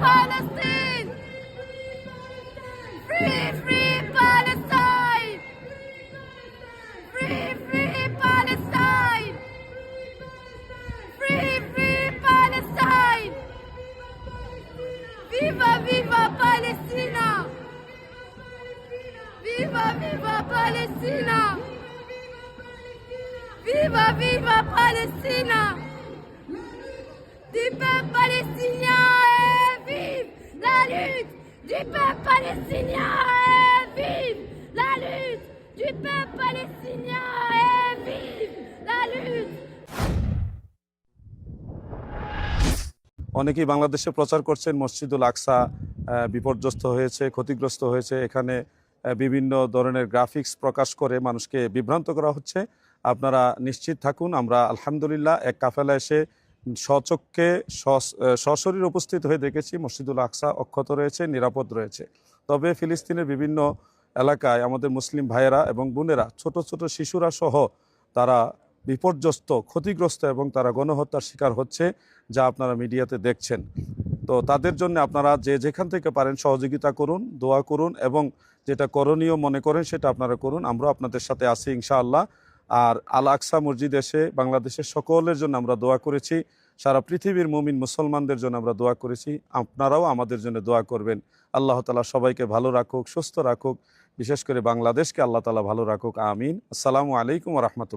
Palestine! Free, free Palestine! Free, free Palestine! Free, free Palestine! Viva, viva Palestina! Viva, viva Palestina! Viva, viva Palestina! Du peuple palestinien et vive la lutte du peuple palestinien et vive la lutte du peuple palestinien et vive la lutte. অনেকেই বাংলাদেশে প্রচার করছেন মসজিদুল আকসা বিপর্যস্ত হয়েছে, ক্ষতিগ্রস্ত হয়েছে, এখানে বিভিন্ন ধরনের গ্রাফিক্স প্রকাশ করে মানুষকে বিভ্রান্ত করা হচ্ছে। আপনারা নিশ্চিত থাকুন, আমরা আলহামদুলিল্লাহ এক কাফেলা এসে স্বচক্ষে সশরীর উপস্থিত হয়ে দেখেছি মসজিদুল আকসা অক্ষত রয়েছে, নিরাপদ রয়েছে। তবে ফিলিস্তিনের বিভিন্ন এলাকায় আমাদের মুসলিম ভাইয়েরা এবং বোনেরা, ছোট ছোট শিশুরা সহ তারা বিপর্যস্ত, ক্ষতিগ্রস্ত এবং তারা গণহত্যার শিকার হচ্ছে, যা আপনারা মিডিয়াতে দেখছেন। তো তাদের জন্য আপনারা যে যেখান থেকে পারেন সহযোগিতা করুন, দোয়া করুন এবং যেটা করণীয় মনে করেন সেটা আপনারা করুন। আমরা আপনাদের সাথে আছি ইনশাআল্লাহ। আর আল আকসা মসজিদ এসে বাংলাদেশের সকলের জন্য আমরা দোয়া করেছি, সারা পৃথিবীর মুমিন মুসলমানদের জন্য আমরা দোয়া করেছি। আপনারাও আমাদের জন্য দোয়া করবেন। আল্লাহ তাআলা সবাইকে ভালো রাখুক, সুস্থ রাখুক, বিশেষ করে বাংলাদেশকে আল্লাহ তাআলা ভালো রাখুক, আমিন। আসসালামু আলাইকুম ওয়া রাহমাতুল্লাহ।